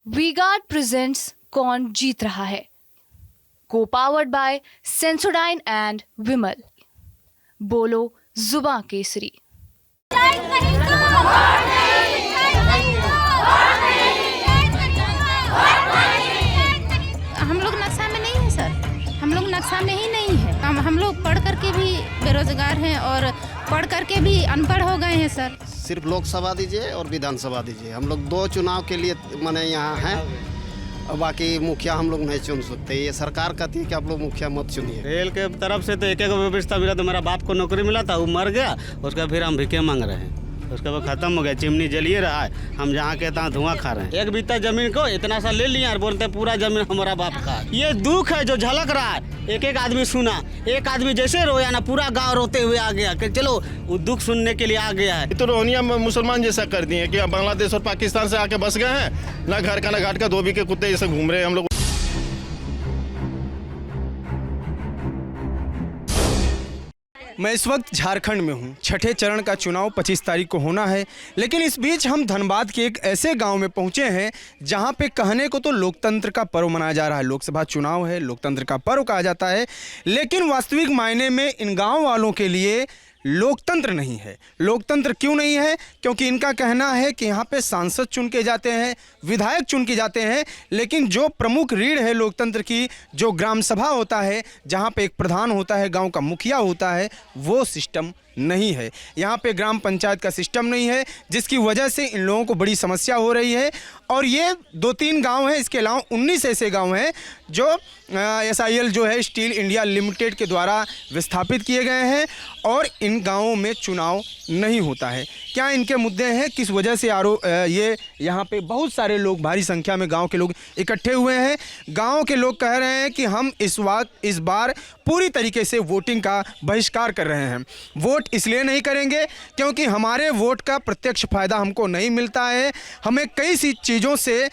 V-Guard presents कौन जीत रहा है, को पावर्ड बाय सेंसोडाइन एंड विमल। बोलो जुबां केसरी। हम लोग नक्शा में नहीं है सर, हम लोग नक्शा में ही नहीं है। हम लोग पढ़ करके भी बेरोजगार हैं और पढ़ करके भी अनपढ़ हो गए हैं सर। सिर्फ लोकसभा दीजिए और विधानसभा दीजिए। हम लोग 2 चुनाव के लिए माने यहाँ हैं, और बाकी मुखिया हम लोग नहीं चुन सकते। ये सरकार कहती है कि आप लोग मुखिया मत चुनिए। रेल के तरफ से तो एक व्यवस्था मिला, तो मेरा बाप को नौकरी मिला था, वो मर गया, उसका फिर हम भिखे मांग रहे हैं। उसका वो खत्म हो गया, चिमनी जलिए रहा है, हम जहाँ के तहाँ धुआं खा रहे हैं। एक बीता जमीन को इतना सा ले लिया और बोलते हैं पूरा जमीन हमारा बाप का। ये दुख है जो झलक रहा है। एक एक आदमी सुना, एक आदमी जैसे रोया ना, पूरा गाँव रोते हुए आ गया कि चलो वो दुख सुनने के लिए आ गया है। तो रोहनिया मुसलमान जैसा कर दिए कि बांग्लादेश और पाकिस्तान से आके बस गए हैं, ना घर का ना घाट का, धोबी के कुत्ते जैसे घूम रहे हैं हम लोग। मैं इस वक्त झारखंड में हूँ। छठे चरण का चुनाव 25 तारीख को होना है, लेकिन इस बीच हम धनबाद के एक ऐसे गांव में पहुँचे हैं जहां पे कहने को तो लोकतंत्र का पर्व मनाया जा रहा है। लोकसभा चुनाव है, लोकतंत्र का पर्व कहा जाता है, लेकिन वास्तविक मायने में इन गाँव वालों के लिए लोकतंत्र नहीं है। लोकतंत्र क्यों नहीं है? क्योंकि इनका कहना है कि यहाँ पे सांसद चुन के जाते हैं, विधायक चुन के जाते हैं, लेकिन जो प्रमुख रीढ़ है लोकतंत्र की, जो ग्राम सभा होता है, जहाँ पे एक प्रधान होता है, गांव का मुखिया होता है, वो सिस्टम नहीं है। यहाँ पे ग्राम पंचायत का सिस्टम नहीं है, जिसकी वजह से इन लोगों को बड़ी समस्या हो रही है। और ये 2-3 गांव हैं, इसके अलावा 19 ऐसे गांव हैं जो SIL जो है स्टील इंडिया लिमिटेड के द्वारा विस्थापित किए गए हैं, और इन गांवों में चुनाव नहीं होता है। क्या इनके मुद्दे हैं, किस वजह से ये यहाँ पे बहुत सारे लोग, भारी संख्या में गांव के लोग इकट्ठे हुए हैं। गांव के लोग कह रहे हैं कि हम इस बार पूरी तरीके से वोटिंग का बहिष्कार कर रहे हैं। वोट इसलिए नहीं करेंगे क्योंकि हमारे वोट का प्रत्यक्ष फ़ायदा हमको नहीं मिलता है। हमें कई सी चीज़ों से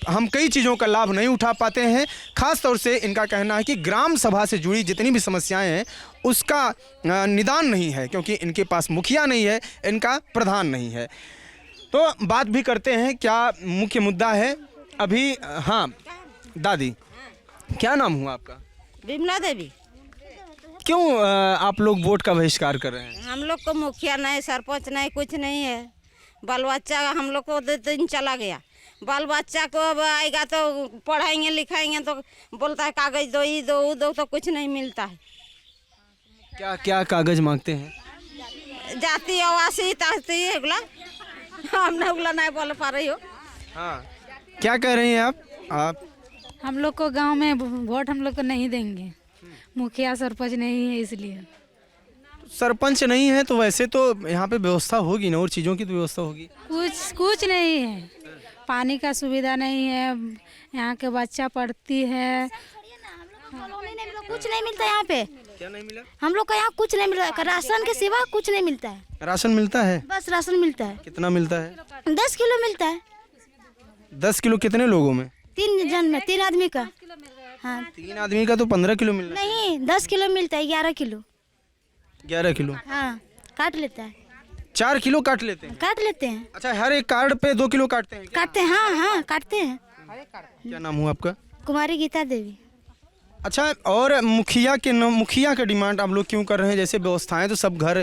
हम कई चीज़ों का लाभ नहीं उठा पाते हैं। ख़ास तौर से इनका कहना है कि ग्राम सभा से जुड़ी जितनी भी समस्याएं हैं उसका निदान नहीं है, क्योंकि इनके पास मुखिया नहीं है, इनका प्रधान नहीं है। तो बात भी करते हैं क्या मुख्य मुद्दा है अभी। हाँ दादी, क्या नाम हुआ आपका? विमला देवी। क्यों आप लोग वोट का बहिष्कार कर रहे हैं? हम लोग को मुखिया नहीं, सरपंच नहीं, कुछ नहीं है। बाल बच्चा हम लोग को 2 दिन चला गया। बाल बच्चा को अब आएगा तो पढ़ाएंगे लिखाएंगे तो बोलता है कागज दो, ये दो, वो दो, तो कुछ नहीं मिलता है। क्या क्या कागज मांगते हैं? जाति आवासी ताती है उगला, हमने उगला नहीं बोल पा रही हो। हाँ, क्या कह रही हैं आप? हम लोग को गांव में वोट हम लोग को नहीं देंगे, मुखिया सरपंच नहीं है इसलिए। सरपंच नहीं है तो वैसे तो यहाँ पे व्यवस्था होगी ना, और चीज़ों की तो व्यवस्था होगी। कुछ नहीं है, पानी का सुविधा नहीं है, यहाँ के बच्चा पढ़ती है। कुछ नहीं मिलता यहाँ पे। क्या नहीं मिला? हम लोग को यहाँ कुछ नहीं मिल रहा, राशन के सिवा कुछ नहीं मिलता है। राशन मिलता है? बस राशन मिलता है। कितना मिलता है? 10 किलो मिलता है। 10 किलो कितने लोगों में? 3 जन में, 3 आदमी का। हाँ, 3 आदमी का तो 15 किलो मिल रहा है। नहीं 10 किलो मिलता है, 11 किलो। 11 किलो? हाँ, काट लेता है। 4 किलो काट लेते हैं? काट लेते हैं। अच्छा, हर एक कार्ड पे 2 किलो काटते हैं? काटते हैं, हाँ हाँ काटते हैं। क्या नाम हुआ आपका? कुमारी गीता देवी। अच्छा, और मुखिया का डिमांड आप लोग क्यों कर रहे हैं? जैसे व्यवस्थाएं तो सब घर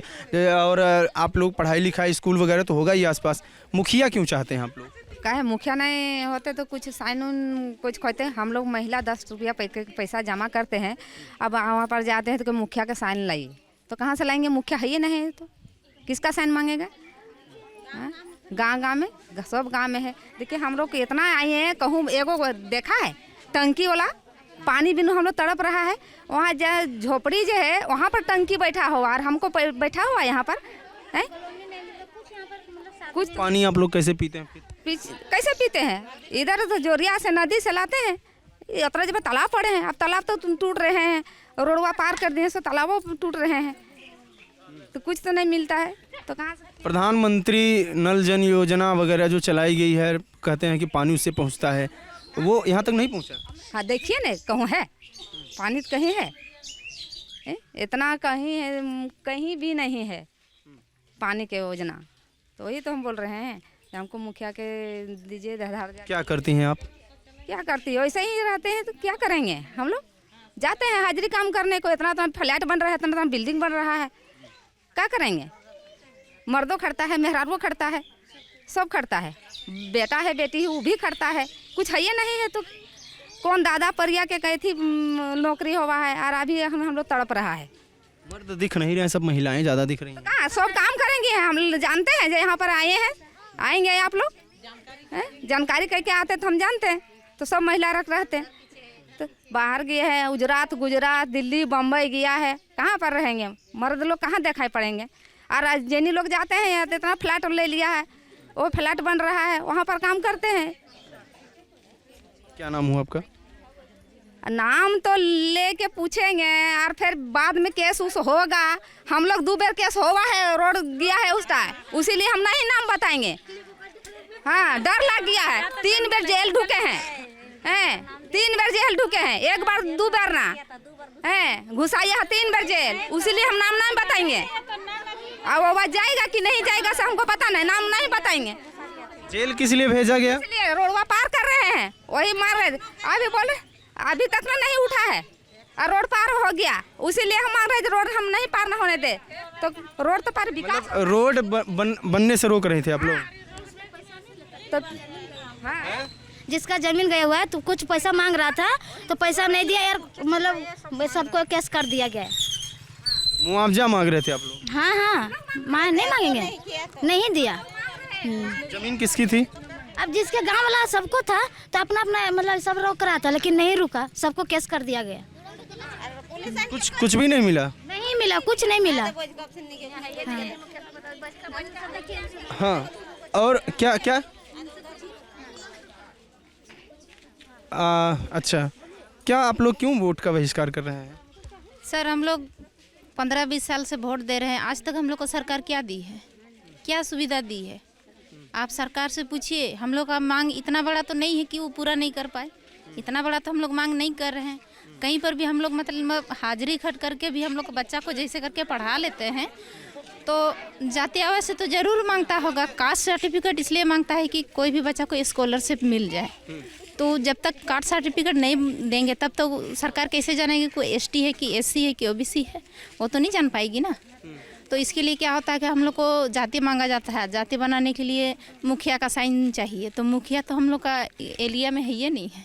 और आप लोग पढ़ाई लिखाई स्कूल वगैरह तो होगा ही आसपास, मुखिया क्यों चाहते हैं आप लोग? काहे मुखिया नहीं होते तो कुछ साइन उन कुछ खोते हैं। हम लोग महिला 10 रुपया पैसा जमा करते हैं, अब वहाँ पर जाते हैं तो मुखिया का साइन लाइए, तो कहाँ से लाएंगे? मुखिया है ही नहीं है तो किसका साइन मांगेगा? गांव में सब गांव में है। देखिए हम लोग इतना आए हैं, कहूँ एगो देखा है टंकी वाला पानी बिना हम लोग तड़प रहा है। वहाँ जो झोपड़ी जो है वहाँ पर टंकी बैठा हुआ और हमको बैठा हुआ यहाँ पर है। कुछ पानी आप लोग कैसे पीते हैं? कैसे पीते हैं? इधर तो जोरिया से नदी से लाते हैं। इतना जब तालाब पड़े हैं, अब तालाब तो टूट रहे हैं, रोडवा पार कर दिए तो तालाबों टूट रहे हैं, तो कुछ तो नहीं मिलता है। तो कहाँ से? प्रधानमंत्री नल जन योजना वगैरह जो चलाई गई है, कहते हैं कि पानी उससे पहुंचता है, वो यहाँ तक नहीं पहुंचा। हाँ देखिए ना, कहूँ है पानी तो कहीं है, इतना कहीं है, कहीं भी नहीं है पानी के योजना। तो वही तो हम बोल रहे हैं, हमको मुखिया के दीजिए 10,000। क्या करती हैं आप? क्या करती है, वैसे ही रहते हैं तो क्या करेंगे हम लोग। जाते हैं हाजिरी काम करने को, इतना तो फ्लैट बन रहा है, इतना तो बिल्डिंग बन रहा है, क्या करेंगे। मर्दों खड़ता है, मेहरारू खड़ता है, सब खड़ता है, बेटा है बेटी है वो भी खड़ता है, कुछ है ये नहीं है तो कौन दादा परिया के कही थी नौकरी हुआ है और अभी हम लोग तड़प रहा है। मर्द दिख नहीं रहे, सब महिलाएं ज़्यादा दिख रही हैं। कहाँ सब काम करेंगे, हम जानते हैं जो यहाँ पर आए हैं, आएंगे आप लोग जानकारी करके आते तो हम जानते हैं, तो सब महिला रख रहते हैं। तो बाहर गए हैं, गुजरात दिल्ली बम्बई गया है, कहाँ पर रहेंगे मर्द लोग, कहाँ दिखाई पड़ेंगे। और जैनी लोग जाते हैं यहाँ तो इतना फ्लैट ले लिया है, वो फ्लैट बन रहा है, वहाँ पर काम करते हैं। क्या नाम हुआ आपका? नाम तो लेके पूछेंगे और फिर बाद में केस उस होगा। हम लोग 2 बार केस हुआ है, रोड गया है उसका, उसीलिए हम नहीं नाम बताएंगे। हाँ, डर लग गया है, 3 बार जेल ढुके हैं, 3 बार जेल ढुके हैं, 1 बार 2 बार ना घुसाया है, 3 बार जेल, उसीलिए हम नाम नहीं बताएंगे। अब वो जाएगा कि नहीं जाएगा से हमको पता नहीं, नाम नहीं बताएंगे। जेल किस लिए भेजा गया? इसलिए रोडवा पार कर रहे हैं, वही मार रहे। अभी बोले अभी तक में नहीं उठा है और रोड पार हो गया, उसीलिए हम मांग रहे थे रोड हम नहीं पार ना होने दे, तो रोड तो पार विकास रोड बनने से रोक रहे थे आप लोग? तो हाँ, जिसका जमीन गया हुआ है तो कुछ पैसा मांग रहा था तो पैसा नहीं दिया यार, मतलब सबको केस कर दिया गया। मुआवजा मांग रहे थे आप लोग? हाँ हाँ, नहीं मांगेंगे, नहीं दिया। जमीन किसकी थी? अब जिसके गांव वाला सबको था तो अपना अपना मतलब सब रोक रहा था, लेकिन नहीं रुका, सबको केस कर दिया गया। कुछ भी नहीं मिला? नहीं मिला, कुछ नहीं मिला। हाँ, और क्या क्या अच्छा, क्या आप लोग क्यों वोट का बहिष्कार कर रहे हैं? सर हम लोग 15-20 साल से वोट दे रहे हैं, आज तक हम लोग को सरकार क्या दी है, क्या सुविधा दी है? आप सरकार से पूछिए। हम लोग का मांग इतना बड़ा तो नहीं है कि वो पूरा नहीं कर पाए, इतना बड़ा तो हम लोग मांग नहीं कर रहे हैं। कहीं पर भी हम लोग मतलब हाजिरी खट करके भी हम लोग बच्चा को जैसे करके पढ़ा लेते हैं, तो जाति आवास से तो ज़रूर मांगता होगा। कास्ट सर्टिफिकेट इसलिए मांगता है कि कोई भी बच्चा को स्कॉलरशिप मिल जाए, तो जब तक कास्ट सर्टिफिकेट नहीं देंगे तब तो सरकार कैसे जानेगी कोई एसटी है कि एससी है कि ओबीसी है, वो तो नहीं जान पाएगी ना। तो इसके लिए क्या होता है कि हम लोग को जाति मांगा जाता है, जाति बनाने के लिए मुखिया का साइन चाहिए, तो मुखिया तो हम लोग का एरिया में है ये नहीं है।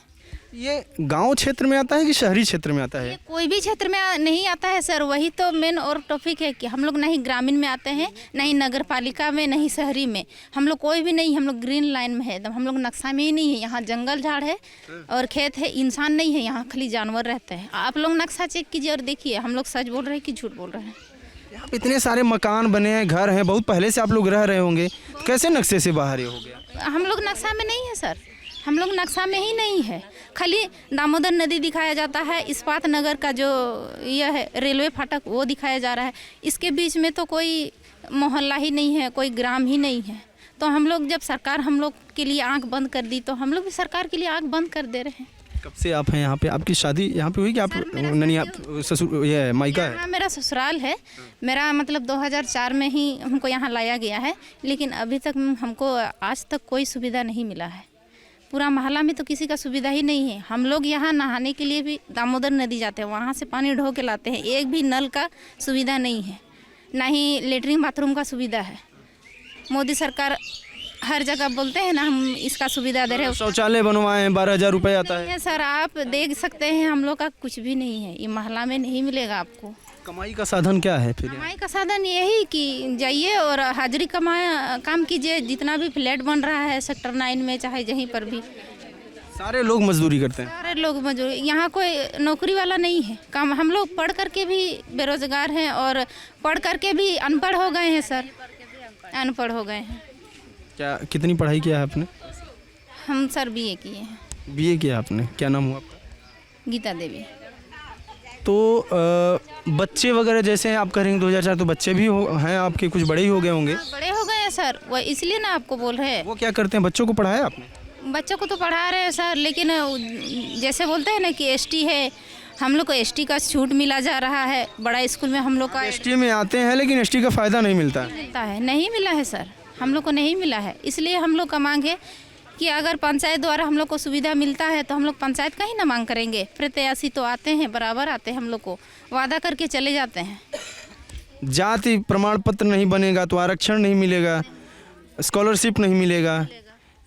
ये गांव क्षेत्र में आता है कि शहरी क्षेत्र में आता है? कोई भी क्षेत्र में नहीं आता है सर, वही तो मेन और टॉपिक है कि हम लोग नहीं ग्रामीण में आते हैं, नहीं नगर पालिका में, नहीं शहरी में, हम लोग कोई भी नहीं, हम लोग ग्रीन लाइन में है एकदम, हम लोग नक्शा में ही नहीं है। यहाँ जंगल झाड़ है और खेत है, इंसान नहीं है यहाँ, खाली जानवर रहते हैं। आप लोग नक्शा चेक कीजिए और देखिए हम लोग सच बोल रहे हैं कि झूठ बोल रहे हैं। यहाँ पे इतने सारे मकान बने हैं, घर हैं, बहुत पहले से आप लोग रह रहे होंगे, तो कैसे नक्शे से बाहर ये हो गया? हम लोग नक्शा में नहीं है सर, हम लोग नक्शा में ही नहीं है। खाली दामोदर नदी दिखाया जाता है, इस्पात नगर का जो यह है रेलवे फाटक वो दिखाया जा रहा है, इसके बीच में तो कोई मोहल्ला ही नहीं है, कोई ग्राम ही नहीं है। तो हम लोग जब सरकार हम लोग के लिए आंख बंद कर दी तो हम लोग भी सरकार के लिए आंख बंद कर दे रहे हैं। कब से आप हैं यहाँ पे? आपकी शादी यहाँ पे हुई कि आप ननिया ससुर ये मायका है? हाँ, मेरा ससुराल है, मेरा मतलब 2004 में ही हमको यहाँ लाया गया है, लेकिन अभी तक हमको आज तक कोई सुविधा नहीं मिला है। पूरा मोहल्ला में तो किसी का सुविधा ही नहीं है। हम लोग यहाँ नहाने के लिए भी दामोदर नदी जाते हैं, वहाँ से पानी ढो के लाते हैं, एक भी नल का सुविधा नहीं है, ना ही लेटरिन बाथरूम का सुविधा है। मोदी सरकार हर जगह बोलते हैं ना हम इसका सुविधा दे रहे हैं, शौचालय बनवाए हैं, 12,000 रुपये आता है। सर आप देख सकते हैं हम लोग का कुछ भी नहीं है, ये मोहल्ला में नहीं मिलेगा आपको। कमाई का साधन क्या है फिर? कमाई का साधन यही कि जाइए और हाजिरी काम कीजिए, जितना भी फ्लैट बन रहा है सेक्टर 9 में चाहे जहीं पर भी, सारे लोग मजदूरी करते हैं। सारे लोग मजदूरी, यहाँ कोई नौकरी वाला नहीं है काम। हम लोग पढ़ करके भी बेरोजगार हैं और पढ़ करके भी अनपढ़ हो गए हैं सर, अनपढ़ हो गए हैं। क्या कितनी पढ़ाई किया है आपने? हम सर बीए किए हैं। बीए किया आपने, क्या नाम हुआ आपका? गीता देवी। तो बच्चे वगैरह जैसे हैं आप करेंगे 2004, तो बच्चे भी हैं आपके, कुछ बड़े ही हो गए होंगे? बड़े हो गए हैं सर, वो इसलिए ना आपको बोल रहे हैं। वो क्या करते हैं? बच्चों को पढ़ाया आपने? बच्चों को तो पढ़ा रहे हैं सर, लेकिन जैसे बोलते हैं ना कि एसटी है, हम लोग को एसटी का छूट मिला जा रहा है। बड़ा स्कूल में हम लोग का एसटी में आते हैं लेकिन एसटी का फ़ायदा नहीं मिलता है, नहीं मिला है सर। हम लोग को नहीं मिला है। इसलिए हम लोग का मांग है कि अगर पंचायत द्वारा हम लोग को सुविधा मिलता है तो हम लोग पंचायत का ही ना मांग करेंगे। प्रत्याशी तो आते हैं, बराबर आते हैं, हम लोग को वादा करके चले जाते हैं। जाति प्रमाण पत्र नहीं बनेगा तो आरक्षण नहीं मिलेगा, स्कॉलरशिप नहीं मिलेगा,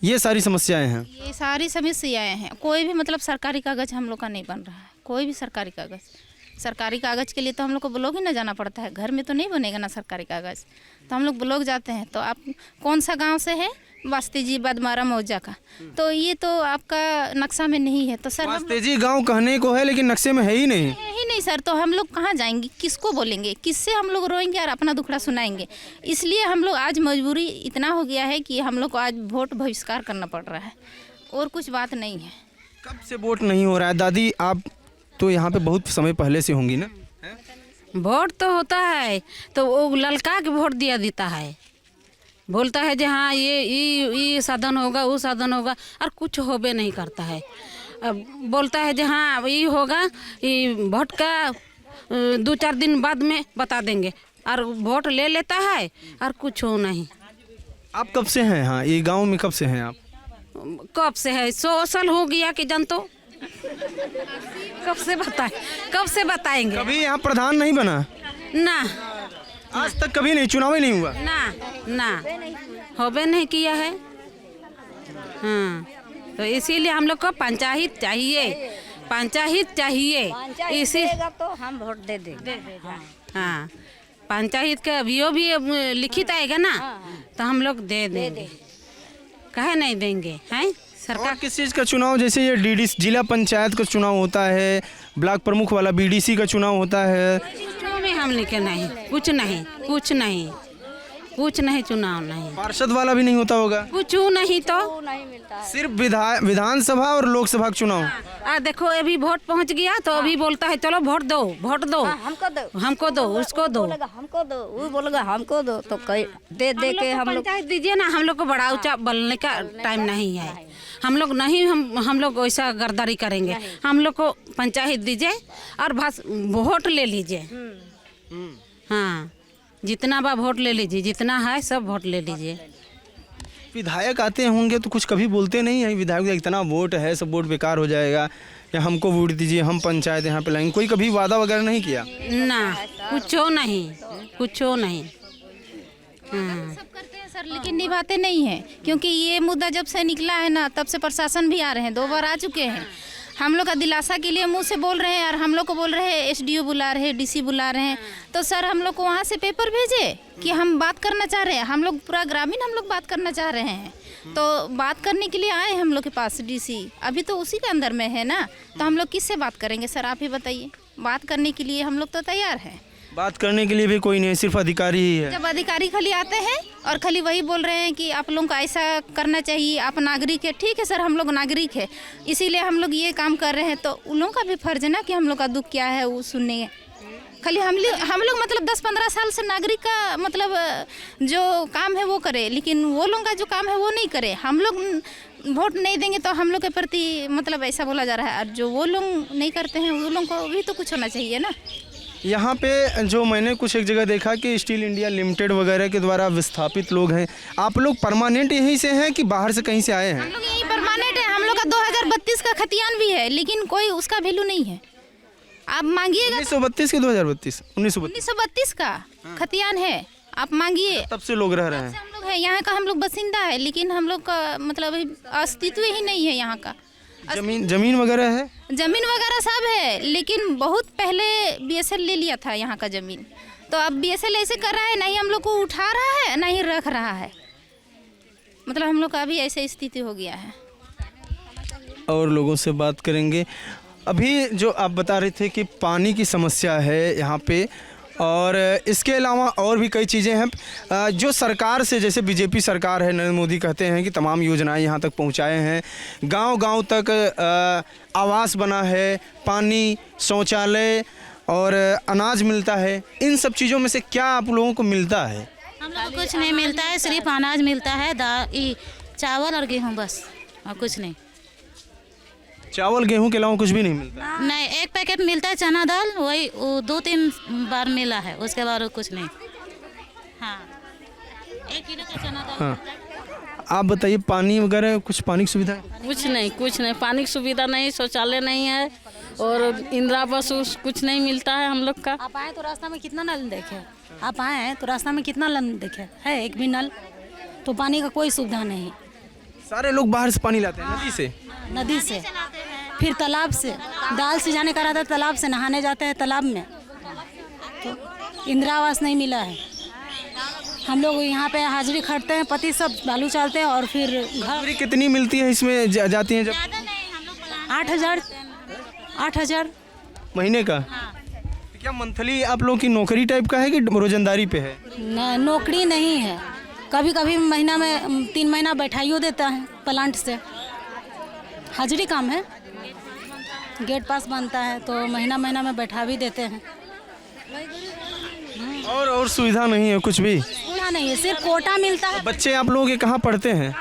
ये सारी समस्याएं हैं। ये सारी समस्याएं हैं। कोई भी मतलब सरकारी कागज़ हम लोग का नहीं बन रहा है, कोई भी सरकारी कागज़ के लिए तो हम लोग को ब्लॉक ही ना जाना पड़ता है। घर में तो नहीं बनेगा ना सरकारी कागज़, तो हम लोग ब्लॉक जाते हैं। तो आप कौन सा गांव से है? वास्तेजी बदमारा मौजा का। तो ये तो आपका नक्शा में नहीं है। तो सर वास्तेजी गांव कहने को है लेकिन नक्शे में है ही नहीं। है ही नहीं सर। तो हम लोग कहाँ जाएंगे, किसको बोलेंगे, किससे हम लोग रोएंगे और अपना दुखड़ा सुनाएंगे? इसलिए हम लोग आज मजबूरी इतना हो गया है कि हम लोग को आज वोट बहिष्कार करना पड़ रहा है, और कुछ बात नहीं है। कब से वोट नहीं हो रहा है? दादी आप तो यहाँ पे बहुत समय पहले से होंगी ना? वोट तो होता है तो वो ललका के वोट दिया देता है, बोलता है जो हाँ ये साधन होगा, वो साधन होगा, और कुछ होबे नहीं करता है। अब बोलता है जो हाँ ये होगा, ये वोट का 2-4 दिन बाद में बता देंगे, और वोट ले लेता है और कुछ हो नहीं। आप कब से हैं? हाँ, ये गांव में कब से हैं आप? कब से है? 100 साल हो गया कि जान तो कब से बताएंगे? कभी यहाँ प्रधान नहीं बना? ना, आज तक कभी नहीं, चुनाव ही नहीं हुआ? ना होबे नहीं किया है। हाँ, तो इसीलिए हम लोग को पंचायत चाहिए। इसी तो हम वोट दे देंगे। हाँ, पंचायत का भी लिखित आएगा ना, तो हम लोग दे देंगे, कहे नहीं देंगे हैं? सरकार किस चीज़ का चुनाव, जैसे ये डीडीसी जिला पंचायत का चुनाव होता है, ब्लॉक प्रमुख वाला बीडीसी का चुनाव होता है, चुनाव में हम लिखे नहीं, कुछ नहीं, चुनाव नहीं, पार्षद वाला भी नहीं होता होगा? कुछ नहीं, तो सिर्फ विधानसभा और लोकसभा का चुनाव। देखो अभी वोट पहुंच गया तो अभी बोलता है चलो वोट दो, हमको दो, उसको दो, हमको दो, वो बोलेगा हमको दो, तो दे के हम लोग पंचायत दीजिए ना। हम लोग को बड़ा ऊंचा बोलने का टाइम नहीं है। हम लोग वैसा गद्दारी करेंगे। हम लोग को पंचायत दीजिए और बस वोट ले लीजिए। हाँ, जितना बा वोट ले लीजिए, जितना है सब वोट ले लीजिए। विधायक आते होंगे तो कुछ कभी बोलते नहीं है विधायक इतना वोट है, सब वोट बेकार हो जाएगा, या हमको वोट दीजिए, हम पंचायत यहाँ पे लाएंगे? कोई कभी वादा वगैरह नहीं किया? ना, कुछ नहीं। सब करते हैं सर, लेकिन निभाते नहीं हैं। क्योंकि ये मुद्दा जब से निकला है ना, तब से प्रशासन भी आ रहे हैं, 2 बार आ चुके हैं। हम लोग का दिलासा के लिए मुंह से बोल रहे हैं, और हम लोग को बोल रहे हैं एसडीओ बुला रहे हैं, डीसी बुला रहे हैं। तो सर हम लोग को वहाँ से पेपर भेजे कि हम बात करना चाह रहे हैं। हम लोग पूरा ग्रामीण हम लोग बात करना चाह रहे हैं, तो बात करने के लिए आए हम लोग के पास डीसी। अभी तो उसी के अंदर में है ना, तो हम लोग किससे बात करेंगे सर, आप ही बताइए। बात करने के लिए हम लोग तो तैयार हैं। बात करने के लिए भी कोई नहीं, सिर्फ अधिकारी ही है। जब अधिकारी खाली आते हैं और खाली वही बोल रहे हैं कि आप लोगों को ऐसा करना चाहिए, आप नागरिक है। ठीक है सर, हम लोग नागरिक है, इसीलिए हम लोग ये काम कर रहे हैं। तो उन लोगों का भी फर्ज है ना कि हम लोग का दुख क्या है वो सुनने। खाली हम लोग मतलब 10-15 साल से नागरिक का मतलब जो काम है वो करे, लेकिन वो लोगों का जो काम है वो नहीं करे। हम लोग वोट नहीं देंगे तो हम लोग के प्रति मतलब ऐसा बोला जा रहा है, और जो वो लोग नहीं करते हैं वो लोगों को भी तो कुछ होना चाहिए ना। यहाँ पे जो मैंने कुछ एक जगह देखा कि स्टील इंडिया लिमिटेड वगैरह के द्वारा विस्थापित लोग हैं। आप लोग परमानेंट यहीं से हैं कि बाहर से कहीं से आए हैं? हम लोग यहीं परमानेंट है। हम लोग का 2032 का खतियान भी है, लेकिन कोई उसका वैल्यू नहीं है। आप मांगिएगा 1932 के 2032 1932 का खतियान है, आप मांगिए। तब से लोग रह रहे हैं। हम लोग है यहाँ का, हम लोग बसिंदा है, लेकिन हम लोग का मतलब अस्तित्व ही नहीं है यहाँ का। जमीन वगैरह है? जमीन वगैरह सब है, लेकिन बहुत पहले बीएसएल ले लिया था यहाँ का जमीन। तो अब बीएसएल ऐसे कर रहा है, नहीं हम लोग को उठा रहा है, नहीं रख रहा है। मतलब हम लोग का अभी ऐसे स्थिति हो गया है। और लोगों से बात करेंगे। अभी जो आप बता रहे थे कि पानी की समस्या है यहाँ पे, और इसके अलावा और भी कई चीज़ें हैं जो सरकार से, जैसे बीजेपी सरकार है, नरेंद्र मोदी कहते हैं कि तमाम योजनाएं यहाँ तक पहुँचाए हैं, गांव-गांव तक आवास बना है, पानी, शौचालय और अनाज मिलता है। इन सब चीज़ों में से क्या आप लोगों को मिलता है? हम लोग को कुछ नहीं मिलता है, सिर्फ अनाज मिलता है, चावल और गेहूँ, बस, और कुछ नहीं। चावल गेहूं के अलावा कुछ भी नहीं मिलता? नहीं, एक पैकेट मिलता है चना दाल, वही 2-3 बार मिला है, उसके बाद कुछ नहीं। हाँ, हाँ, आप बताइए पानी वगैरह कुछ पानी की सुविधा है? कुछ नहीं, पानी की सुविधा नहीं, शौचालय नहीं है और इंदिरा आवास कुछ नहीं मिलता है हम लोग का। आप आए तो रास्ता में कितना नल देखे, आप आए हैं तो रास्ता में कितना नल देखे है, एक भी नल, तो पानी का कोई सुविधा नहीं। सारे लोग बाहर से पानी लाते हैं नदी से, फिर तालाब से, दाल से जाने का रहता है, तालाब से नहाने जाते हैं तालाब में, तो इंदिरा आवास नहीं मिला है। हम लोग यहाँ पे हाजिरी खटते हैं, पति सब बालू चालते हैं और फिर घर। कितनी मिलती है इसमें जाती हैं जब? 8,000 महीने का। तो क्या मंथली आप लोगों की नौकरी टाइप का है कि रोजंदारी पे है? नौकरी नहीं है, कभी कभी महीना में 3 महीना बैठाइयो देता है प्लांट से, हाजिरी काम है, गेट पास बनता है तो महीना में बैठा भी देते हैं। और सुविधा नहीं है कुछ भी? सुविधा नहीं है, सिर्फ कोटा मिलता है। बच्चे आप लोगों के कहाँ पढ़ते हैं?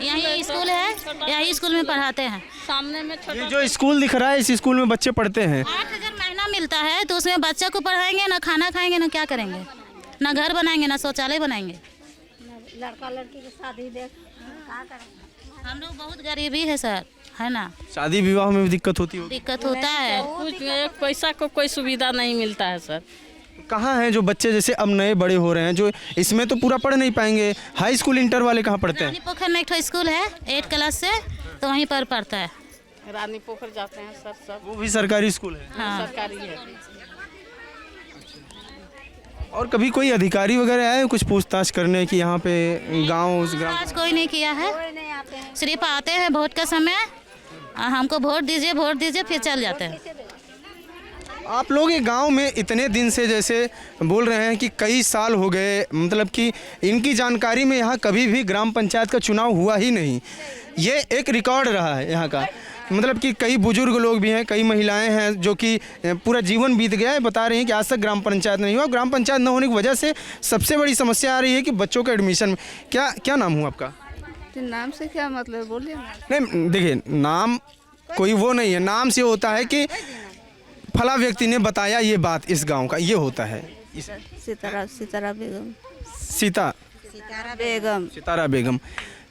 यही स्कूल है, यही स्कूल में पढ़ाते हैं। सामने में ये जो स्कूल दिख रहा है इस स्कूल में बच्चे पढ़ते हैं। 8,000 महीना मिलता है, तो उसमें बच्चा को पढ़ाएंगे ना, खाना खाएंगे ना, क्या करेंगे, ना घर बनाएंगे ना शौचालय बनाएंगे। लड़का लड़की की शादी देख हम लोग बहुत गरीबी है सर, है ना, शादी विवाह में भी दिक्कत होती है? दिक्कत होता है। कुछ एक पैसा को कोई सुविधा नहीं मिलता है सर। कहाँ हैं जो बच्चे जैसे अब नए बड़े हो रहे हैं जो इसमें तो पूरा पढ़ नहीं पाएंगे, हाई स्कूल इंटर वाले कहाँ पढ़ते हैं? रानी पोखर में एक ठो स्कूल है 8 क्लास से, तो वहीं पर पढ़ता है। रानी पोखर जाते हैं सर सब। वो भी सरकारी स्कूल है? हाँ, सरकारी है। और कभी कोई अधिकारी वगैरह आए कुछ पूछताछ करने की यहाँ पे गाँव ग्राम? आज कोई नहीं किया है, सिर्फ आते हैं वोट का समय, हमको वोट दीजिए फिर चल जाते हैं। आप लोग ये गांव में इतने दिन से जैसे बोल रहे हैं कि कई साल हो गए, मतलब कि इनकी जानकारी में यहाँ कभी भी ग्राम पंचायत का चुनाव हुआ ही नहीं, ये एक रिकॉर्ड रहा है यहाँ का। मतलब कि कई बुजुर्ग लोग भी हैं, कई महिलाएं हैं जो कि पूरा जीवन बीत गया है, बता रही हैं कि आज तक ग्राम पंचायत नहीं हुआ। ग्राम पंचायत न होने की वजह से सबसे बड़ी समस्या आ रही है कि बच्चों का एडमिशन में। क्या नाम हुआ आपका? नाम से क्या मतलब, बोलिए। नहीं देखिए, नाम कोई वो नहीं है, नाम से होता है कि फला व्यक्ति ने बताया ये बात इस गांव का, ये होता है। सितारा बेगम। सितारा बेगम।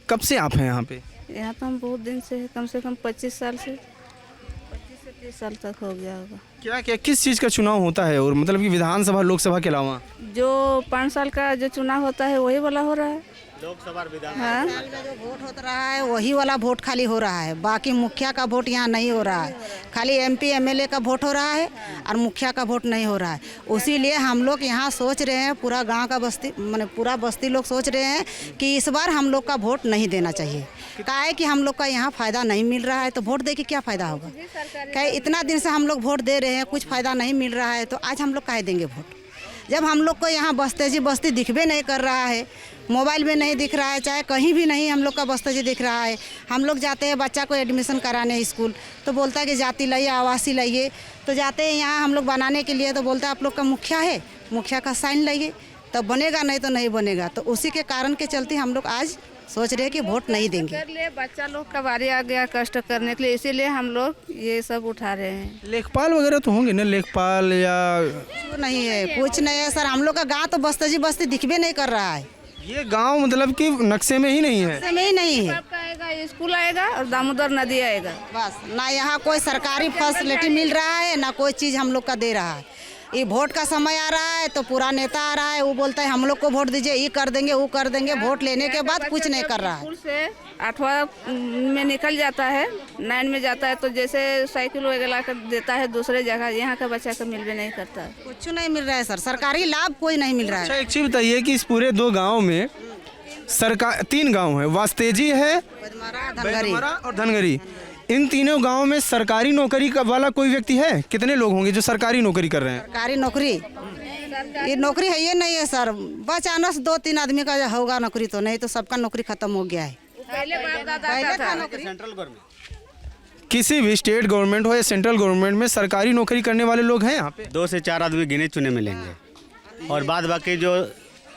कब से आप हैं यहाँ पे? यहाँ तो हम बहुत दिन से है, कम से कम 25 साल से 30 साल तक हो गया होगा। क्या किस चीज़ का चुनाव होता है? और मतलब कि विधानसभा लोकसभा के अलावा जो 5 साल का जो चुनाव होता है वही वाला हो रहा है, लोकसभा विधान। हाँ, जो वोट होता रहा है वही वाला वोट खाली हो रहा है, बाकी मुखिया का वोट यहाँ नहीं हो रहा है। खाली MP MLA का वोट हो रहा है और मुखिया का वोट नहीं हो रहा है। उसीलिए हम लोग यहाँ सोच रहे हैं, पूरा गांव का बस्ती माने पूरा बस्ती लोग सोच रहे हैं कि इस बार हम लोग का वोट नहीं देना चाहिए। क्या है कि हम लोग का यहाँ फ़ायदा नहीं मिल रहा है, तो वोट दे के क्या फ़ायदा होगा? क्या इतना दिन से हम लोग वोट दे रहे हैं, कुछ फ़ायदा नहीं मिल रहा है, तो आज हम लोग काहे देंगे वोट? जब हम लोग को यहाँ बस्ती दिखबे नहीं कर रहा है, मोबाइल में नहीं दिख रहा है, चाहे कहीं भी नहीं हम लोग का बस्ती दिख रहा है। हम लोग जाते हैं बच्चा को एडमिशन कराने स्कूल, तो बोलता है कि जाति लाइए, आवासी लाइए, तो जाते हैं यहाँ हम लोग बनाने के लिए, तो बोलता है आप लोग का मुखिया है, मुखिया का साइन लाइए तब बनेगा, नहीं तो नहीं बनेगा। तो उसी के कारण के चलते हम लोग आज सोच रहे हैं कि वोट नहीं देंगे। बच्चा लोग का बारी आ गया कष्ट करने के लिए, इसीलिए हम लोग ये सब उठा रहे हैं। लेखपाल वगैरह तो होंगे ना, लेखपाल या नहीं है, कुछ नहीं है सर। हम लोग का गाँव तो बस्ती दिखबे नहीं कर रहा है। ये गांव मतलब कि नक्शे में ही नहीं है? नक्शे में ही नहीं है। आएगा स्कूल आएगा और दामोदर नदी आएगा, बस। ना यहाँ कोई सरकारी फैसिलिटी मिल रहा है, ना कोई चीज़ हम लोग का दे रहा है। ये वोट का समय आ रहा है तो पूरा नेता आ रहा है, वो बोलता है हम लोग को वोट दीजिए, ये कर देंगे वो कर देंगे, वोट लेने के बाद कुछ नहीं कर रहा है। स्कूल से 8वां में निकल जाता है, 9 में जाता है, तो जैसे साइकिल वगैरह कर देता है दूसरे जगह, यहाँ का बच्चा को मिलवे नहीं करता। कुछ नहीं मिल रहा है सर, सरकारी लाभ कोई नहीं मिल रहा है। अच्छा, एक चीज़ बताइए कि इस पूरे 2 गाँव में सरकार 3 गांव है, वास्तेजी है, बैदमारा और धनगरी। इन तीनों गांवों में सरकारी नौकरी वाला कोई व्यक्ति है? कितने लोग होंगे जो सरकारी नौकरी कर रहे हैं? सरकारी नौकरी ये नौकरी है, ये नहीं है सर। बचानस 2-3 आदमी का होगा नौकरी, तो नहीं तो सबका नौकरी खत्म हो गया है। पहले था नौकरी सेंट्रल गवर्नमेंट, किसी भी स्टेट गवर्नमेंट हो या सेंट्रल गवर्नमेंट में सरकारी नौकरी करने वाले लोग हैं यहाँ पे? 2 से 4 आदमी गिने चुने मिलेंगे और बाद बाकी जो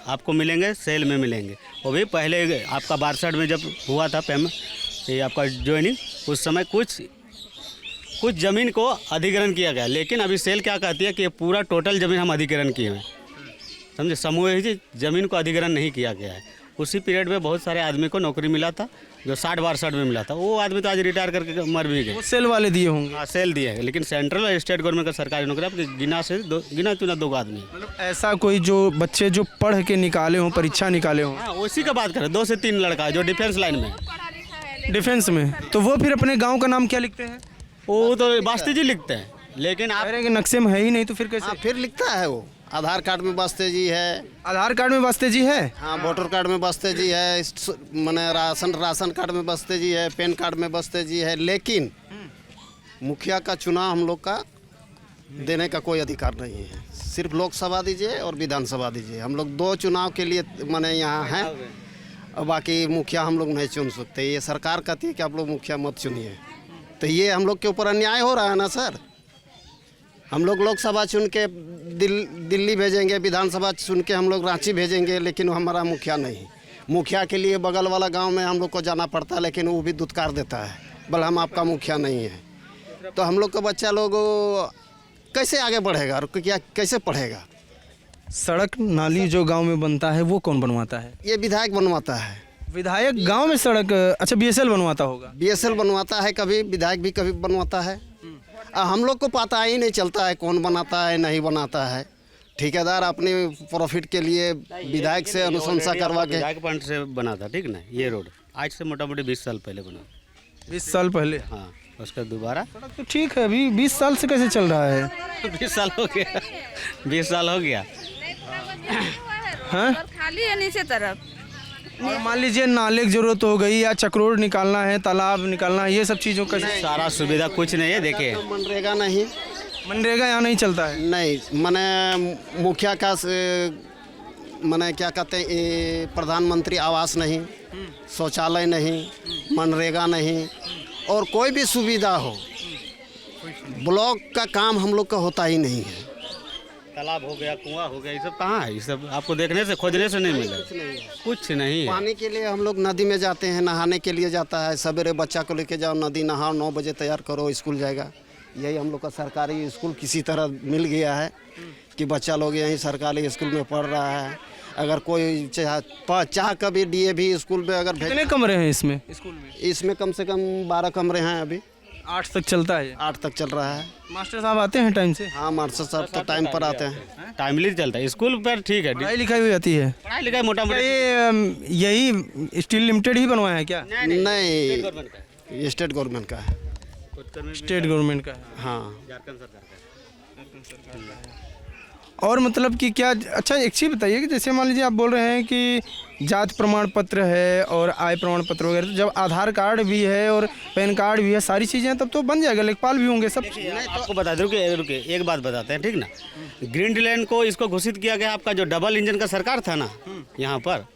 आपको मिलेंगे सेल में मिलेंगे। वो भी पहले आपका 62 में जब हुआ था पेमेंट, ये आपका ज्वाइनिंग, उस समय कुछ ज़मीन को अधिग्रहण किया गया, लेकिन अभी सेल क्या कहती है कि पूरा टोटल ज़मीन हम अधिग्रहण किए हैं। समझे, सामूहिक जमीन को अधिग्रहण नहीं किया गया है। उसी पीरियड में बहुत सारे आदमी को नौकरी मिला था, जो 60-62 में मिला था। वो आदमी तो आज रिटायर करके मर भी गए। वो सेल वाले दिए होंगे। हाँ, सेल दिए हैं, लेकिन सेंट्रल और स्टेट गवर्नमेंट का सरकारी नौकरी आपके गिना चुना 2 आदमी। मतलब ऐसा कोई जो बच्चे जो पढ़ के निकाले हों, परीक्षा निकाले हों। हाँ, उसी का बात करें, 2 से 3 लड़का है जो डिफेंस लाइन में है। डिफेंस में, तो वो फिर अपने गांव का नाम क्या लिखते हैं? वो तो वास्ते जी लिखते हैं, लेकिन आप के नक्शे में है ही नहीं, तो फिर कैसे? फिर लिखता है वो, आधार कार्ड में वास्ते जी है। आधार कार्ड में वास्ते जी है? हाँ, वोटर कार्ड में वास्ते जी है, मैंने राशन कार्ड में वास्ते जी है, पैन कार्ड में वास्ते जी है। लेकिन मुखिया का चुनाव हम लोग का देने का कोई अधिकार नहीं है। सिर्फ लोकसभा दीजिए और विधानसभा दीजिए। हम लोग 2 चुनाव के लिए मैंने यहाँ हैं, और बाकी मुखिया हम लोग नहीं चुन सकते। ये सरकार कहती है कि आप लोग मुखिया मत चुनिए, तो ये हम लोग के ऊपर अन्याय हो रहा है ना सर। हम लोग लोकसभा चुन के दिल्ली भेजेंगे, विधानसभा चुन के हम लोग रांची भेजेंगे, लेकिन हमारा मुखिया नहीं। मुखिया के लिए बगल वाला गांव में हम लोग को जाना पड़ता है, लेकिन वो भी दुत्कार देता है, बोले हम आपका मुखिया नहीं है। तो हम लोग का बच्चा लोग कैसे आगे बढ़ेगा और क्या कैसे पढ़ेगा? सड़क नाली जो गांव में बनता है वो कौन बनवाता है? ये विधायक बनवाता है। विधायक गांव में सड़क, अच्छा बीएसएल बनवाता होगा? बीएसएल बनवाता है, कभी विधायक भी कभी बनवाता है। हम लोग को पता ही नहीं चलता है कौन बनाता है नहीं बनाता है। ठेकेदार अपने प्रॉफिट के लिए विधायक से अनुशंसा करवा के विधायक फंड से बना था, ठीक ना। ये रोड आज से मोटा मोटी 20 साल पहले बना। 20 साल पहले? हाँ, उसका दोबारा तो ठीक है, अभी 20 साल से कैसे चल रहा है? 20 साल हो गया, 20 साल हो गया। हाँ, खाली है नीचे तरफ। और मान लीजिए नाले की जरूरत हो गई या चक्रोड निकालना है, तालाब निकालना है, ये सब चीज़ों का सारा सुविधा कुछ नहीं है। देखिए, मनरेगा नहीं, मनरेगा यहाँ नहीं चलता है। नहीं, मैंने मुखिया का मैंने क्या कहते हैं, प्रधानमंत्री आवास नहीं, शौचालय नहीं, मनरेगा नहीं, और कोई भी सुविधा हो, ब्लॉक का काम हम लोग का होता ही नहीं है। तालाब हो गया, कुआं हो गया, ये सब कहाँ है? ये सब आपको देखने से खोजने से नहीं मिलेगा, कुछ नहीं है। पानी के लिए हम लोग नदी में जाते हैं, नहाने के लिए जाता है। सवेरे बच्चा को लेके जाओ नदी, नहाओ, 9 बजे तैयार करो, स्कूल जाएगा। यही हम लोग का सरकारी स्कूल किसी तरह मिल गया है कि बच्चा लोग यहीं सरकारी स्कूल में पढ़ रहा है। अगर कोई चाह कभी डीएवी स्कूल में अगर कितने कमरे हैं इसमें स्कूल में? इसमें कम से कम 12 कमरे हैं। अभी 8 तक चलता है? 8 तक चल रहा है। मास्टर साहब आते हैं टाइम से? हाँ, मास्टर साहब तो टाइम पर आते हैं। टाइमली चलता है स्कूल पर, ठीक है। पढ़ाई लिखाई हो जाती है? पढ़ाई लिखाई मोटा मोटा ये यही स्टील लिमिटेड ही बनवाया है क्या? नहीं, ये स्टेट गवर्नमेंट का है। स्टेट गवर्नमेंट का है। हाँ, झारखंड सरकार का। और मतलब कि क्या, अच्छा एक चीज़ बताइए कि जैसे मान लीजिए आप बोल रहे हैं कि जात प्रमाण पत्र है और आय प्रमाण पत्र वगैरह, तो जब आधार कार्ड भी है और पैन कार्ड भी है, सारी चीज़ें, तब तो बन जाएगा, लेखपाल भी होंगे सब। आपको बता दें, रुके एक बात बताते हैं, ठीक ना। ग्रीन लैंड को इसको घोषित किया गया, आपका जो डबल इंजन का सरकार था ना, यहाँ पर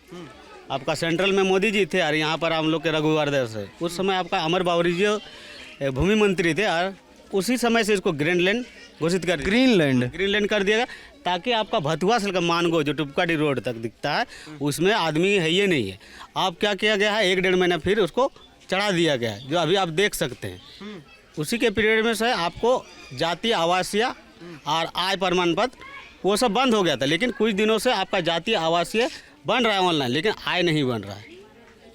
आपका सेंट्रल में मोदी जी थे और यहाँ पर हम लोग के रघुवर दास है। उस समय आपका अमर बावरी जी भूमि मंत्री थे और उसी समय से इसको ग्रीनलैंड घोषित कर ग्रीनलैंड कर दिया गया, ताकि आपका भथुआ से मानगो जो टुपकाडी रोड तक दिखता है उसमें आदमी है ये नहीं है। अब क्या किया गया है, 1-1.5 महीना फिर उसको चढ़ा दिया गया है, जो अभी आप देख सकते हैं। उसी के पीरियड में से आपको जातीय आवासीय और आय प्रमाण पत्र वो सब बंद हो गया था, लेकिन कुछ दिनों से आपका जातीय आवासीय बन रहा है ऑनलाइन, लेकिन आय नहीं बन रहा है।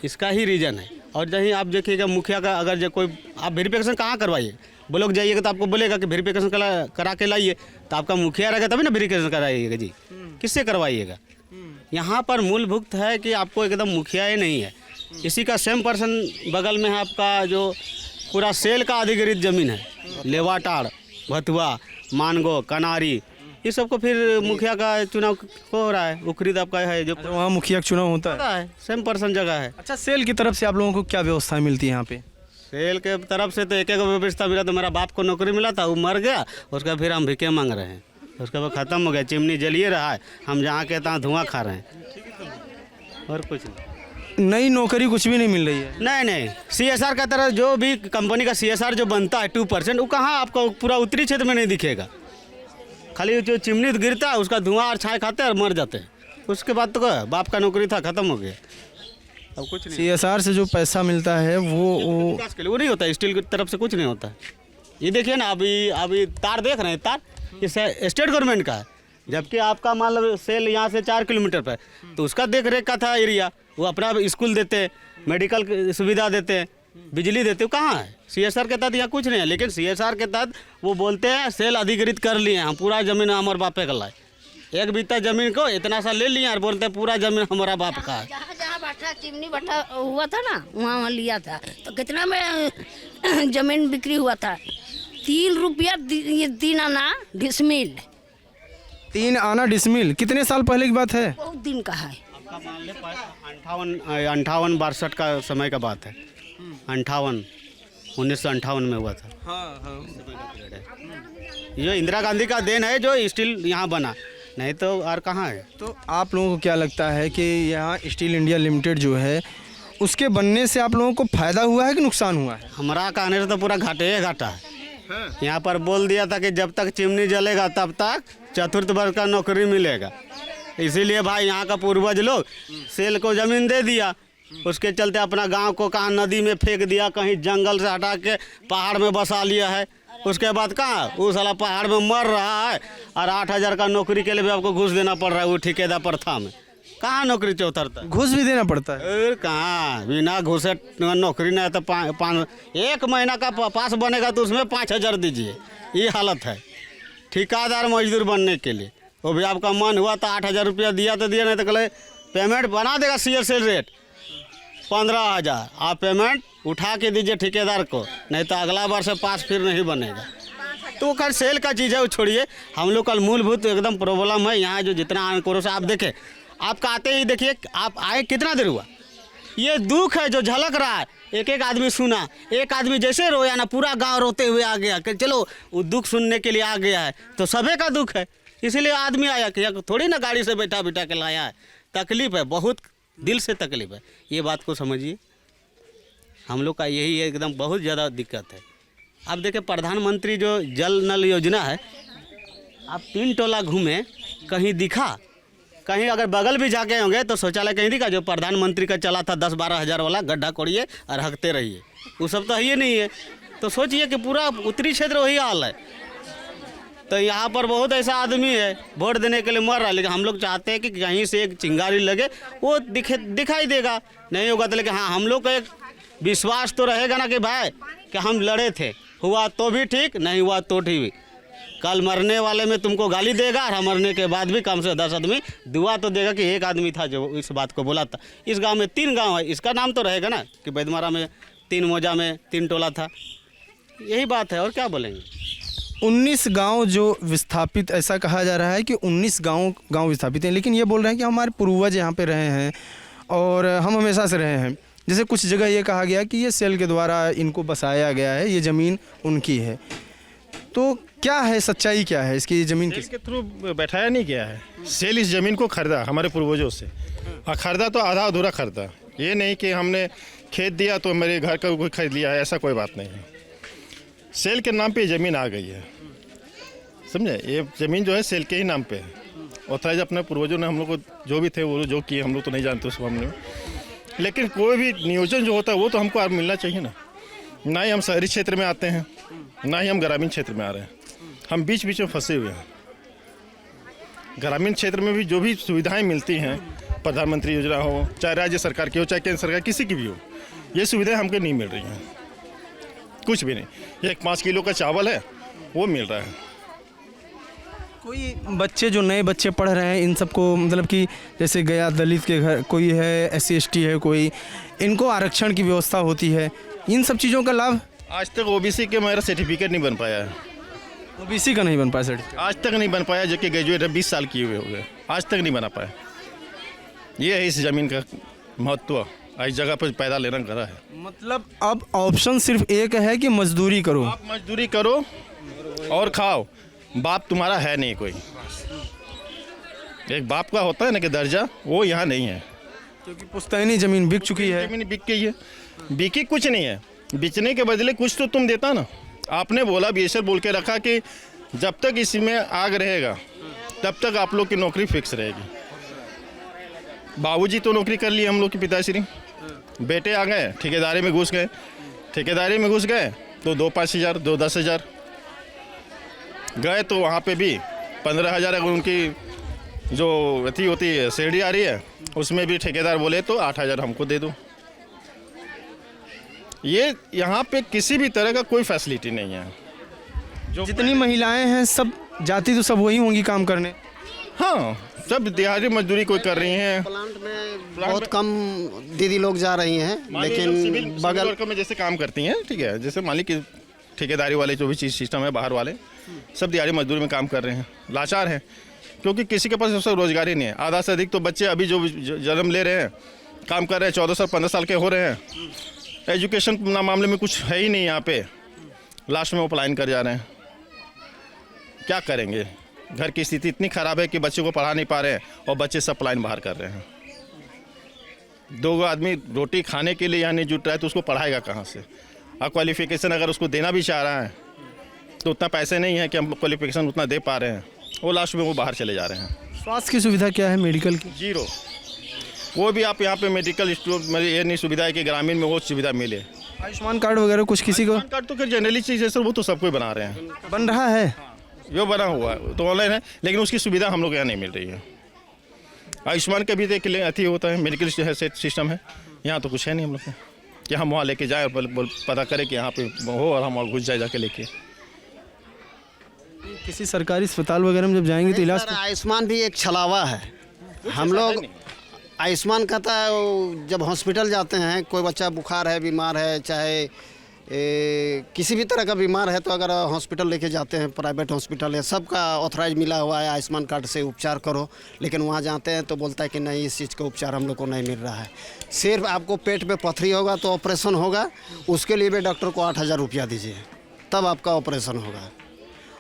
इसका ही रीज़न है। और जहीं आप देखिएगा मुखिया का अगर जो कोई आप वेरिफिकेशन कहाँ करवाइए, ब्लॉक जाइएगा तो आपको बोलेगा कि वेरिफिकेशन करा के लाइए, तो आपका मुखिया रहेगा तभी ना वेरिफिकेशन कराइएगा जी, किससे करवाइएगा? यहाँ पर मूलभूत है कि आपको एकदम मुखिया ही नहीं है। इसी का सेम पर्सन बगल में है आपका जो पूरा सेल का अधिग्रहित ज़मीन है, लेवाटाड़, भथुआ, मानगो, कनारी, ये सबको फिर मुखिया का चुनाव हो रहा है। उखरीद आपका है जो वहाँ मुखिया का चुनाव होता है, सेम पर्सन जगह है। अच्छा, सेल की तरफ से आप लोगों को क्या व्यवस्था मिलती है यहाँ पे? सेल के तरफ से तो एक व्यवस्था मिला, तो मेरा बाप को नौकरी मिला था, वो मर गया, उसका फिर हम भिके मांग रहे हैं, उसका वो ख़त्म हो गया, चिमनी जलिए रहा है, हम जहाँ के तहाँ धुआं खा रहे हैं और कुछ नहीं। नई नौकरी कुछ भी नहीं मिल रही है? नहीं, CSR का तरह जो भी कंपनी का CSR जो बनता है 2%, वो कहाँ आपको पूरा उत्तरी क्षेत्र में नहीं दिखेगा। खाली जो चिमनी गिरता है उसका धुआं और छाए खाते हैं और मर जाते हैं। उसके बाद तो क्या, बाप का नौकरी था, ख़त्म हो गया, अब कुछ नहीं। CSR से जो पैसा मिलता है वो विकास के लिए वो नहीं होता, स्टील की तरफ से कुछ नहीं होता है। ये देखिए ना, अभी तार देख रहे हैं, तार ये स्टेट गवर्नमेंट का है, जबकि आपका मान लो सेल यहाँ से 4 किलोमीटर पर, तो उसका देख रेख का था एरिया, वो अपना स्कूल देते हैं, मेडिकल की सुविधा देते हैं, बिजली देते हो, कहाँ है? CSR के तहत यहाँ कुछ नहीं है, लेकिन CSR के तहत वो बोलते हैं सेल अधिकृत कर लिए हम, पूरा ज़मीन हमारे बापे का लाए, 1 बीता ज़मीन को इतना सा ले लिया और बोलते हैं पूरा ज़मीन हमारा बाप का है। जहाँ भट्टा चिमनी भट्टा हुआ था ना, वहाँ लिया था, तो कितना में ज़मीन बिक्री हुआ था? 3 रुपया 3 आना डिसमिल। 3 आना डिसमिल कितने साल पहले की बात है? बहुत दिन का है। आपका मान ले 58-62 का समय का बात है, 1958 में हुआ था। ये इंदिरा गांधी का देन है जो स्टील यहाँ बना, नहीं तो और कहाँ है। तो आप लोगों को क्या लगता है कि यहाँ स्टील इंडिया लिमिटेड जो है उसके बनने से आप लोगों को फायदा हुआ है कि नुकसान हुआ है? हमारा कहने से तो पूरा घाटे घाटा है। यहाँ पर बोल दिया था कि जब तक चिमनी जलेगा तब तक चतुर्थ वर्ग का नौकरी मिलेगा, इसीलिए भाई यहाँ का पूर्वज लोग सेल को ज़मीन दे दिया, उसके चलते अपना गांव को कहाँ नदी में फेंक दिया, कहीं जंगल से हटा के पहाड़ में बसा लिया है। उसके बाद कहाँ वो साला पहाड़ में मर रहा है और 8,000 का नौकरी के लिए भी आपको घूस देना पड़ रहा है। वो ठेकेदार प्रथा में कहाँ नौकरी से उतरता है? घूस भी देना पड़ता है? कहाँ, बिना घूसे नौकरी नहीं है। तो 1 महीना का पास बनेगा तो उसमें 5,000 दीजिए, ये हालत है ठेकेदार मजदूर बनने के लिए। वो भी आपका मन हुआ तो 8,000 रुपया दिया तो दिया, नहीं तो कल पेमेंट बना देगा CSL रेट 15,000, आप पेमेंट उठा के दीजिए ठेकेदार को, नहीं तो अगला बार से पास फिर नहीं बनेगा। तो खैर सेल का चीज़ है, वो छोड़िए। हम लोग का मूलभूत एकदम प्रॉब्लम है यहाँ जो जितना आंकड़ों से आप देखें, आपका आते ही देखिए, आप आए कितना देर हुआ, ये दुख है जो झलक रहा है। एक आदमी सुना, एक आदमी जैसे रोया ना पूरा गांव रोते हुए आ गया कि चलो वो दुख सुनने के लिए आ गया है, तो सभी का दुख है, इसलिए आदमी आया कि थोड़ी ना गाड़ी से बैठा के लाया है। तकलीफ है, बहुत दिल से तकलीफ है, ये बात को समझिए। हम लोग का यही एकदम बहुत ज़्यादा दिक्कत है। अब देखिए प्रधानमंत्री जो जल नल योजना है, आप 3 टोला घूमे, कहीं दिखा? कहीं अगर बगल भी जाके होंगे तो शौचालय कहीं दिखा? जो प्रधानमंत्री का चला था 10-12 हज़ार वाला, गड्ढा कोड़िए और हकते रहिए, वो सब तो है ही नहीं है। तो सोचिए कि पूरा उत्तरी क्षेत्र वही हाल है। तो यहाँ पर बहुत ऐसा आदमी है वोट देने के लिए मर रहा है, लेकिन हम लोग चाहते हैं कि कहीं से एक चिंगारी लगे, वो दिखाई देगा। नहीं होगा तो लेकिन हाँ, हम लोग का एक विश्वास तो रहेगा ना कि भाई कि हम लड़े थे, हुआ तो भी ठीक, नहीं हुआ तो ठीक। कल मरने वाले में तुमको गाली देगा और मरने के बाद भी कम से 10 आदमी दुआ तो देगा कि एक आदमी था जो इस बात को बोला था। इस गांव में 3 गांव है, इसका नाम तो रहेगा ना कि बैदमारा में 3 मौजा में 3 टोला था। यही बात है, और क्या बोलेंगे। 19 गांव जो विस्थापित, ऐसा कहा जा रहा है कि 19 गांव विस्थापित हैं, लेकिन ये बोल रहे हैं कि हमारे पूर्वज यहाँ पे रहे हैं और हम हमेशा से रहे हैं। जैसे कुछ जगह ये कहा गया कि ये सेल के द्वारा इनको बसाया गया है, ये ज़मीन उनकी है। तो क्या है सच्चाई, क्या है इसकी? ज़मीन किसके थ्रू बैठाया नहीं गया है? सेल इस ज़मीन को खरीदा हमारे पूर्वजों से, और खरीदा तो आधा अधूरा खरीदा। ये नहीं कि हमने खेत दिया तो मेरे घर का कोई खरीद लिया है, ऐसा कोई बात नहीं है। सेल के नाम पे ज़मीन आ गई है, समझे? ये ज़मीन जो है सेल के ही नाम पे है। ऑथराइज अपने पूर्वजों ने हम लोग को जो भी थे वो जो किए, हम लोग तो नहीं जानते उस मामले में, लेकिन कोई भी नियोजन जो होता है वो तो हमको मिलना चाहिए ना ही हम शहरी क्षेत्र में आते हैं, ना ही हम ग्रामीण क्षेत्र में आ रहे हैं। हम बीच में फंसे हुए हैं। ग्रामीण क्षेत्र में भी जो भी सुविधाएं मिलती हैं, प्रधानमंत्री योजना हो, चाहे राज्य सरकार की हो, चाहे केंद्र सरकार किसी की भी हो, ये सुविधाएं हमको नहीं मिल रही हैं, कुछ भी नहीं। 1-5 किलो का चावल है वो मिल रहा है। कोई बच्चे जो नए बच्चे पढ़ रहे हैं, इन सबको मतलब कि जैसे गया दलित के घर कोई है, SC/ST है कोई, इनको आरक्षण की व्यवस्था होती है, इन सब चीज़ों का लाभ? आज तक OBC के मेरा सर्टिफिकेट नहीं बन पाया है। OBC का नहीं बन पाया सर्टिफिकेट? आज तक नहीं बन पाया, जो कि ग्रेजुएट 20 साल किए हुए हो गए, आज तक नहीं बना पाया। ये है इस ज़मीन का महत्व, इस जगह पर पैदा लेना करा है। मतलब अब ऑप्शन सिर्फ एक है कि मजदूरी करो, आप मजदूरी करो और खाओ, बाप तुम्हारा है नहीं कोई। एक बाप का होता है ना कि दर्जा, वो यहाँ नहीं है, क्योंकि पुश्तैनी ज़मीन बिक चुकी है। ज़मीन बिक गई है, बिकी कुछ नहीं है, बेचने के बदले कुछ तो तुम देता ना। आपने बोला, BSL बोल के रखा कि जब तक इसमें आग रहेगा तब तक आप लोग की नौकरी फिक्स रहेगी। बाबूजी तो नौकरी कर लिए हम लोग के पिताश्री, बेटे आ गए ठेकेदारी में घुस गए, ठेकेदारी में घुस गए तो 2-5 हज़ार 2-10 हज़ार गए, तो वहाँ पे भी 15,000 अगर उनकी जो अति होती है सीढ़ी आ रही है, उसमें भी ठेकेदार बोले तो 8,000 हमको दे दो। ये यहाँ पे किसी भी तरह का कोई फैसिलिटी नहीं है। जो जितनी महिलाएं हैं सब जाती तो सब वही होंगी काम करने। हाँ, सब दिहाड़ी मजदूरी कोई कर रही हैं। प्लांट में बहुत कम दीदी लोग जा रही हैं, लेकिन बगल वर्कर में जैसे काम करती हैं, ठीक है, जैसे मालिक की ठेकेदारी वाले जो भी चीज़ सिस्टम है बाहर वाले, सब दिहाड़ी मजदूरी में काम कर रहे हैं, लाचार हैं, क्योंकि किसी के पास सब रोजगार ही नहीं है। आधा से अधिक तो बच्चे अभी जो जन्म ले रहे हैं, काम कर रहे हैं, 14 साल 15 साल के हो रहे हैं, एजुकेशन मामले में कुछ है ही नहीं यहाँ पे, लास्ट में वो पलायन कर जा रहे हैं। क्या करेंगे? घर की स्थिति इतनी ख़राब है कि बच्चे को पढ़ा नहीं पा रहे हैं और बच्चे सब पलायन बाहर कर रहे हैं। 2 आदमी रोटी खाने के लिए यहाँ नहीं जुट रहा है तो उसको पढ़ाएगा कहाँ से? और क्वालिफिकेशन अगर उसको देना भी चाह रहा है तो उतना पैसे नहीं है कि हम क्वालिफिकेशन उतना दे पा रहे हैं, वो लास्ट में वो बाहर चले जा रहे हैं। स्वास्थ्य की सुविधा क्या है मेडिकल की? 0। वो भी आप यहाँ पे मेडिकल स्टोर में ये नहीं सुविधा है कि ग्रामीण में वो सुविधा मिले। आयुष्मान कार्ड वगैरह कुछ किसी को? आयुष्मान कार्ड तो फिर जनरली चीज़ है सर, वो तो सबको बना रहे हैं, बन रहा है, जो बना हुआ है तो ऑनलाइन है, लेकिन उसकी सुविधा हम लोग यहाँ नहीं मिल रही है। आयुष्मान का भी देख ले अति होता है, मेडिकल सिस्टम है, यहाँ तो कुछ है नहीं हम लोग को कि हम वहाँ लेके जाए और पता करें कि यहाँ पे हो और हम घुस जाए जाके लेके। किसी सरकारी अस्पताल वगैरह में जब जाएंगे तो इलाज आयुष्मान भी एक छलावा है। हम लोग आयुष्मान कहता है जब हॉस्पिटल जाते हैं, कोई बच्चा बुखार है, बीमार है, चाहे किसी भी तरह का बीमार है, तो अगर हॉस्पिटल लेके जाते हैं, प्राइवेट हॉस्पिटल है, सबका ऑथराइज मिला हुआ है, आयुष्मान कार्ड से उपचार करो, लेकिन वहाँ जाते हैं तो बोलता है कि नहीं, इस चीज़ का उपचार हम लोग को नहीं मिल रहा है। सिर्फ आपको पेट में पथरी होगा तो ऑपरेशन होगा, उसके लिए भी डॉक्टर को 8,000 रुपया दीजिए, तब आपका ऑपरेशन होगा।